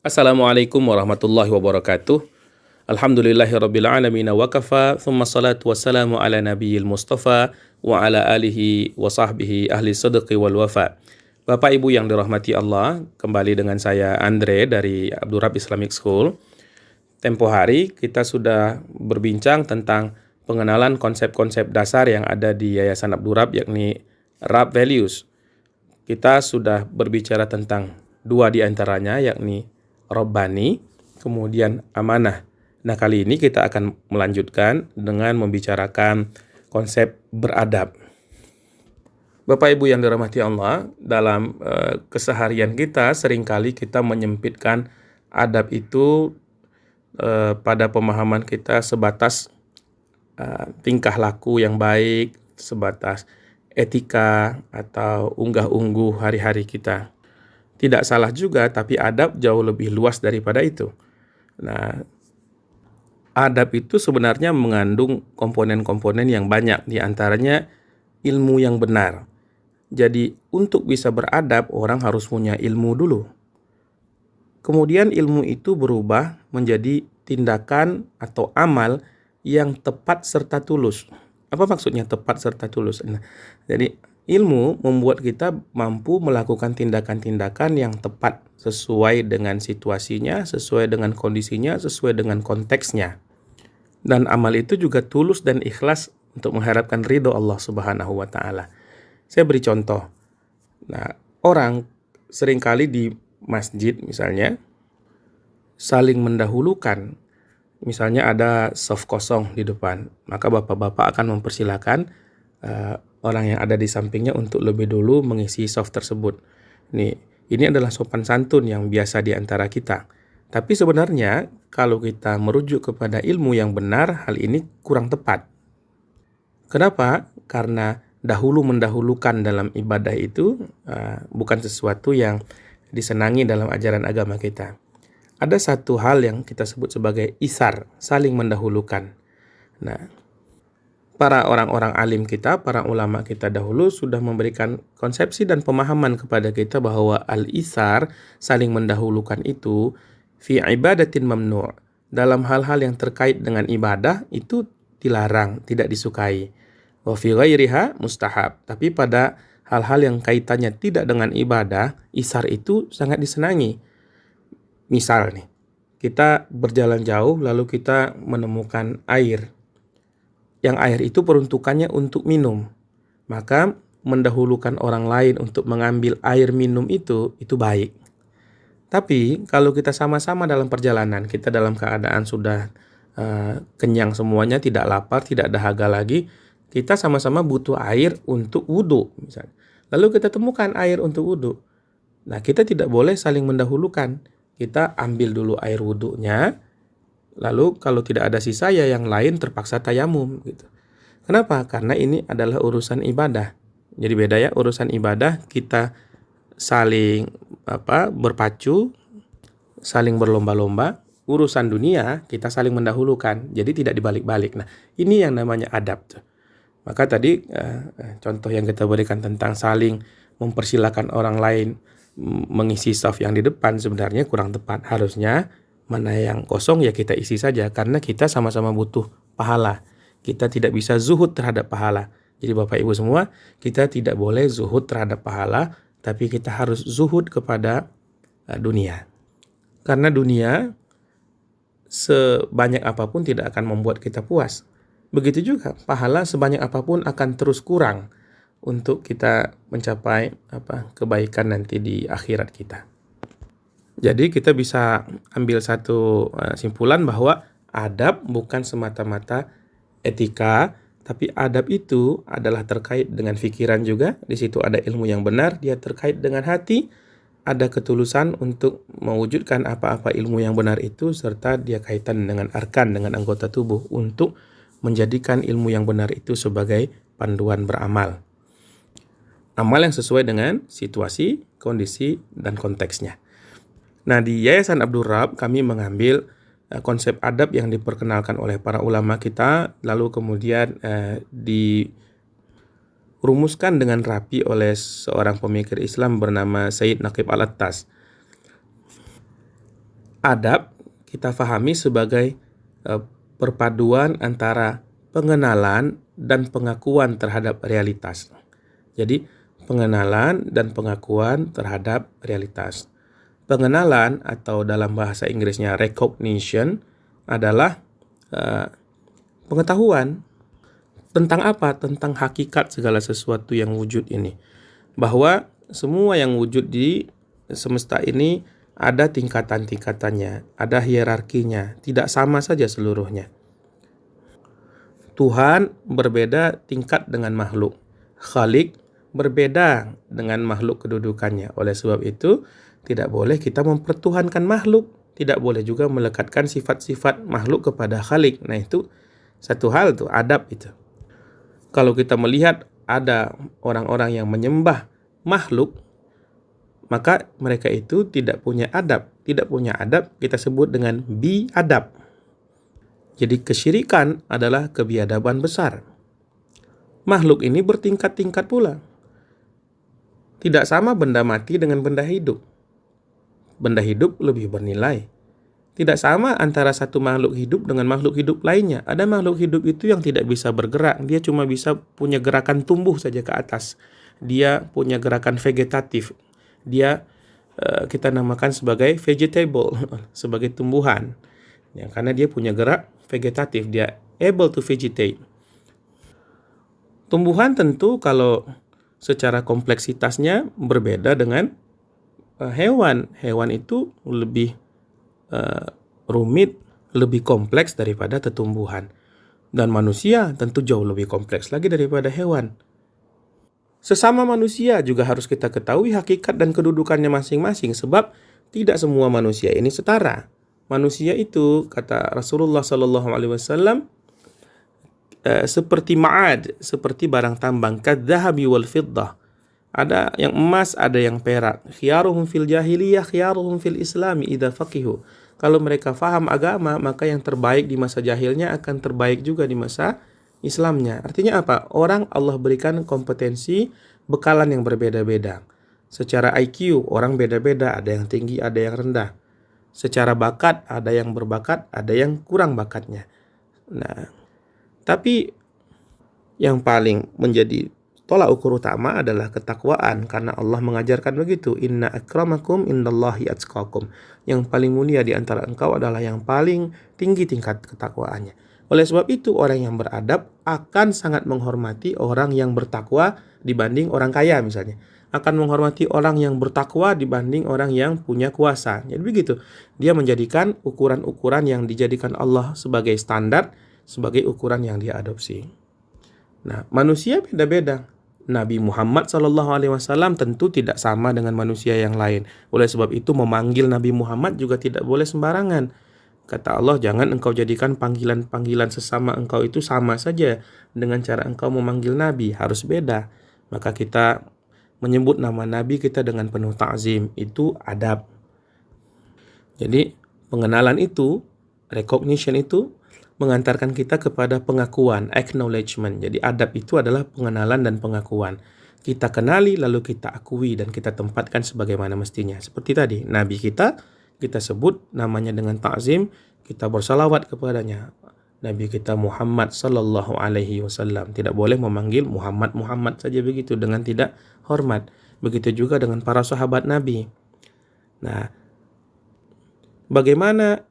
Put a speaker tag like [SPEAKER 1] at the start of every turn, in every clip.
[SPEAKER 1] Assalamualaikum warahmatullahi wabarakatuh. Alhamdulillahirabbil alamin wa kafa, tsumma salatu wassalamu ala nabiyil mustafa wa ala alihi wa sahbihi ahli sidqi wal wafa. Bapak Ibu yang dirahmati Allah, kembali dengan saya Andre dari Abdul Rabb Islamic School. Tempo hari kita sudah berbincang tentang pengenalan konsep-konsep dasar yang ada di Yayasan Abdul Rabb, yakni Rabb Values. Kita sudah berbicara tentang dua di antaranya, yakni Robbani, kemudian amanah. Nah, kali ini kita akan melanjutkan dengan membicarakan konsep beradab. Bapak Ibu yang dirahmati Allah, dalam keseharian kita seringkali kita menyempitkan adab itu pada pemahaman kita sebatas tingkah laku yang baik, sebatas etika atau unggah-ungguh hari-hari kita. Tidak salah juga, tapi adab jauh lebih luas daripada itu. Nah, adab itu sebenarnya mengandung komponen-komponen yang banyak, di antaranya ilmu yang benar. Jadi, untuk bisa beradab, orang harus punya ilmu dulu. Kemudian ilmu itu berubah menjadi tindakan atau amal yang tepat serta tulus. Apa maksudnya tepat serta tulus? Nah, jadi ilmu membuat kita mampu melakukan tindakan-tindakan yang tepat sesuai dengan situasinya, sesuai dengan kondisinya, sesuai dengan konteksnya. Dan amal itu juga tulus dan ikhlas untuk mengharapkan ridho Allah Subhanahu wa Ta'ala. Saya beri contoh. Nah, orang seringkali di masjid misalnya saling mendahulukan. Misalnya ada saf kosong di depan, maka bapak-bapak akan mempersilahkan orang yang ada di sampingnya untuk lebih dulu mengisi saf tersebut. Ini adalah sopan santun yang biasa di antara kita. Tapi sebenarnya kalau kita merujuk kepada ilmu yang benar, hal ini kurang tepat. Kenapa? Karena dahulu mendahulukan dalam ibadah itu bukan sesuatu yang disenangi dalam ajaran agama kita. Ada satu hal yang kita sebut sebagai isar, saling mendahulukan. Nah, para orang-orang alim kita, para ulama kita dahulu sudah memberikan konsepsi dan pemahaman kepada kita bahwa al-isar, saling mendahulukan itu, fi ibadatin mamnu'. Dalam hal-hal yang terkait dengan ibadah, itu dilarang, tidak disukai. Wa fi ghairiha mustahab. Tapi pada hal-hal yang kaitannya tidak dengan ibadah, isar itu sangat disenangi. Misal nih, kita berjalan jauh lalu kita menemukan air. Yang air itu peruntukannya untuk minum. Maka mendahulukan orang lain untuk mengambil air minum itu baik. Tapi kalau kita sama-sama dalam perjalanan, kita dalam keadaan sudah kenyang semuanya, tidak lapar, tidak dahaga lagi, kita sama-sama butuh air untuk wudhu misalnya. Lalu kita temukan air untuk wudhu. Nah, kita tidak boleh saling mendahulukan. Kita ambil dulu air wudhunya, lalu kalau tidak ada sisa ya yang lain terpaksa tayamum gitu. Kenapa? Karena ini adalah urusan ibadah. Jadi beda ya, urusan ibadah kita saling berpacu, saling berlomba-lomba. Urusan dunia kita saling mendahulukan. Jadi tidak dibalik-balik. Nah, ini yang namanya adab tuh. Maka tadi contoh yang kita berikan tentang saling mempersilahkan orang lain mengisi saf yang di depan sebenarnya kurang tepat. Harusnya mana yang kosong ya kita isi saja, karena kita sama-sama butuh pahala. Kita tidak bisa zuhud terhadap pahala. Jadi Bapak Ibu semua, kita tidak boleh zuhud terhadap pahala, tapi kita harus zuhud kepada dunia. Karena dunia sebanyak apapun tidak akan membuat kita puas. Begitu juga pahala sebanyak apapun akan terus kurang untuk kita mencapai kebaikan nanti di akhirat kita. Jadi kita bisa ambil satu simpulan bahwa adab bukan semata-mata etika, tapi adab itu adalah terkait dengan pikiran juga. Di situ ada ilmu yang benar, dia terkait dengan hati, ada ketulusan untuk mewujudkan apa-apa ilmu yang benar itu, serta dia kaitan dengan arkan, dengan anggota tubuh untuk menjadikan ilmu yang benar itu sebagai panduan beramal. Amal yang sesuai dengan situasi, kondisi, dan konteksnya. Nah, di Yayasan Abdul Rabb kami mengambil konsep adab yang diperkenalkan oleh para ulama kita, lalu kemudian dirumuskan dengan rapi oleh seorang pemikir Islam bernama Sayyid Naqib Al-Attas. Adab kita fahami sebagai perpaduan antara pengenalan dan pengakuan terhadap realitas. Jadi, pengenalan dan pengakuan terhadap realitas. Pengenalan atau dalam bahasa Inggrisnya recognition adalah pengetahuan tentang apa? Tentang hakikat segala sesuatu yang wujud ini. Bahwa semua yang wujud di semesta ini ada tingkatan-tingkatannya, ada hierarkinya, tidak sama saja seluruhnya. Tuhan berbeda tingkat dengan makhluk. Khalik berbeda dengan makhluk kedudukannya. Oleh sebab itu, tidak boleh kita mempertuhankan makhluk. Tidak boleh juga melekatkan sifat-sifat makhluk kepada Khalik. Nah, itu satu hal tuh, adab itu. Kalau kita melihat ada orang-orang yang menyembah makhluk, maka mereka itu tidak punya adab. Tidak punya adab kita sebut dengan biadab. Jadi kesyirikan adalah kebiadaban besar. Makhluk ini bertingkat-tingkat pula. Tidak sama benda mati dengan benda hidup. Benda hidup lebih bernilai. Tidak sama antara satu makhluk hidup dengan makhluk hidup lainnya. Ada makhluk hidup itu yang tidak bisa bergerak. Dia cuma bisa punya gerakan tumbuh saja ke atas. Dia punya gerakan vegetatif. Dia kita namakan sebagai vegetable, sebagai tumbuhan. Ya, karena dia punya gerak vegetatif, dia able to vegetate. Tumbuhan tentu kalau secara kompleksitasnya berbeda dengan hewan. Hewan itu lebih rumit, lebih kompleks daripada tumbuhan. Dan manusia tentu jauh lebih kompleks lagi daripada hewan. Sesama manusia juga harus kita ketahui hakikat dan kedudukannya masing-masing, sebab tidak semua manusia ini setara. Manusia itu, kata Rasulullah SAW, seperti ma'ad, seperti barang tambang, kadzahabi wal fiddah. Ada yang emas, ada yang perak. Khiyaruhum fil jahiliyah, khiyaruhum fil islami idza faqihu. Kalau mereka faham agama, maka yang terbaik di masa jahilnya akan terbaik juga di masa Islamnya. Artinya apa? Orang Allah berikan kompetensi, bekalan yang berbeda-beda. Secara IQ, orang beda-beda, ada yang tinggi, ada yang rendah. Secara bakat, ada yang berbakat, ada yang kurang bakatnya. Nah, tapi yang paling menjadi tolak ukur utama adalah ketakwaan, karena Allah mengajarkan begitu, inna akramakum indallahi atqakum. Yang paling mulia di antara engkau adalah yang paling tinggi tingkat ketakwaannya. Oleh sebab itu, orang yang beradab akan sangat menghormati orang yang bertakwa dibanding orang kaya misalnya. Akan menghormati orang yang bertakwa dibanding orang yang punya kuasa. Jadi begitu. Dia menjadikan ukuran-ukuran yang dijadikan Allah sebagai standar, sebagai ukuran yang dia adopsi. Nah, manusia beda-beda. Nabi Muhammad SAW tentu tidak sama dengan manusia yang lain. Oleh sebab itu, memanggil Nabi Muhammad juga tidak boleh sembarangan. Kata Allah, jangan engkau jadikan panggilan-panggilan sesama engkau itu sama saja dengan cara engkau memanggil Nabi. Harus beda. Maka kita menyebut nama Nabi kita dengan penuh ta'zim. Itu adab. Jadi pengenalan itu, recognition itu mengantarkan kita kepada pengakuan, acknowledgement. Jadi adab itu adalah pengenalan dan pengakuan. Kita kenali lalu kita akui dan kita tempatkan sebagaimana mestinya. Seperti tadi, Nabi kita sebut namanya dengan ta'zim, kita bersalawat kepadanya. Nabi kita Muhammad sallallahu alaihi wasallam. Tidak boleh memanggil Muhammad saja begitu dengan tidak hormat. Begitu juga dengan para sahabat Nabi. Nah, bagaimana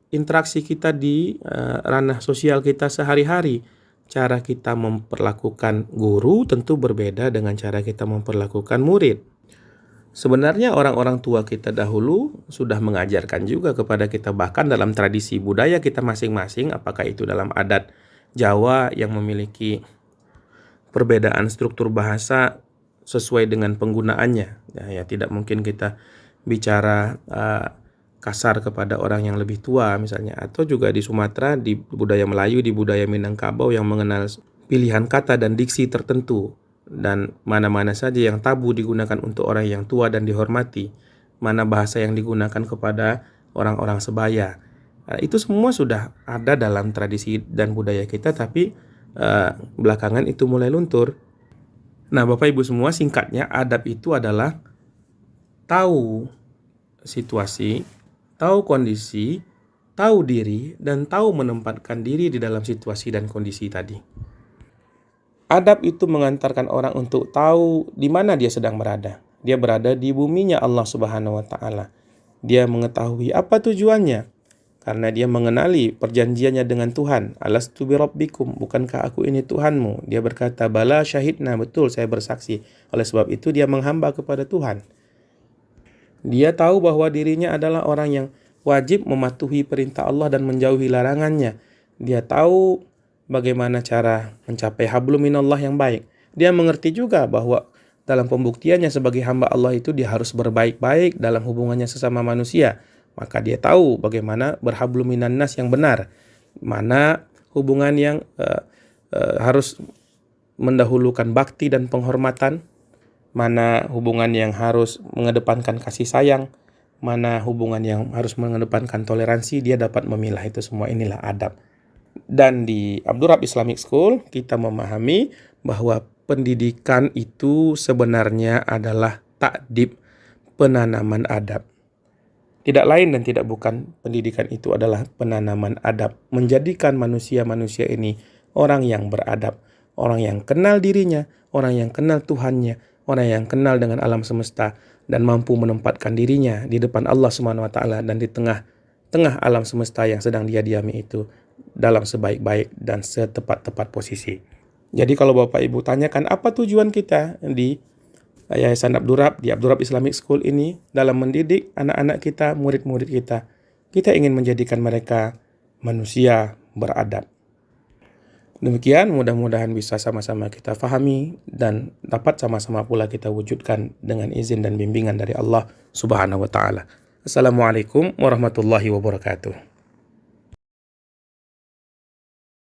[SPEAKER 1] interaksi kita di ranah sosial kita sehari-hari? Cara kita memperlakukan guru tentu berbeda dengan cara kita memperlakukan murid. Sebenarnya orang-orang tua kita dahulu sudah mengajarkan juga kepada kita, bahkan dalam tradisi budaya kita masing-masing, apakah itu dalam adat Jawa yang memiliki perbedaan struktur bahasa sesuai dengan penggunaannya. Ya, tidak mungkin kita bicara kasar kepada orang yang lebih tua misalnya, atau juga di Sumatera, di budaya Melayu, di budaya Minangkabau yang mengenal pilihan kata dan diksi tertentu. Dan mana-mana saja yang tabu digunakan untuk orang yang tua dan dihormati, mana bahasa yang digunakan kepada orang-orang sebaya. Itu semua sudah ada dalam tradisi dan budaya kita, tapi belakangan itu mulai luntur. Nah, Bapak Ibu semua, singkatnya adab itu adalah tahu situasi, tahu kondisi, tahu diri, dan tahu menempatkan diri di dalam situasi dan kondisi tadi. Adab itu mengantarkan orang untuk tahu di mana dia sedang berada. Dia berada di buminya Allah Subhanahu wa Ta'ala. Dia mengetahui apa tujuannya, karena dia mengenali perjanjiannya dengan Tuhan. Alastu bi rabbikum, bukankah aku ini Tuhanmu? Dia berkata, bala syahidna, betul saya bersaksi. Oleh sebab itu dia menghamba kepada Tuhan. Dia tahu bahwa dirinya adalah orang yang wajib mematuhi perintah Allah dan menjauhi larangannya. Dia tahu bagaimana cara mencapai hablum minallah yang baik. Dia mengerti juga bahwa dalam pembuktiannya sebagai hamba Allah itu dia harus berbaik-baik dalam hubungannya sesama manusia. Maka dia tahu bagaimana berhablum minan nas yang benar. Mana hubungan yang harus mendahulukan bakti dan penghormatan. Mana hubungan yang harus mengedepankan kasih sayang. Mana hubungan yang harus mengedepankan toleransi. Dia dapat memilah itu semua. Inilah adab. Dan di Abdul Rabb Islamic School kita memahami bahwa pendidikan itu sebenarnya adalah ta'dib, penanaman adab. Tidak lain dan tidak bukan, pendidikan itu adalah penanaman adab. Menjadikan manusia-manusia ini orang yang beradab. Orang yang kenal dirinya, orang yang kenal Tuhannya, orang yang kenal dengan alam semesta, dan mampu menempatkan dirinya di depan Allah Subhanahu wa Ta'ala dan di tengah alam semesta yang sedang dia diami itu dalam sebaik-baik dan setepat-tepat posisi. Jadi kalau Bapak Ibu tanyakan apa tujuan kita di Yayasan Abdul Rabb, di Abdul Rabb Islamic School ini dalam mendidik anak-anak kita, murid-murid kita. Kita ingin menjadikan mereka manusia beradab. Demikian, mudah-mudahan bisa sama-sama kita fahami dan dapat sama-sama pula kita wujudkan dengan izin dan bimbingan dari Allah Subhanahu wa Ta'ala. Assalamualaikum warahmatullahi wabarakatuh.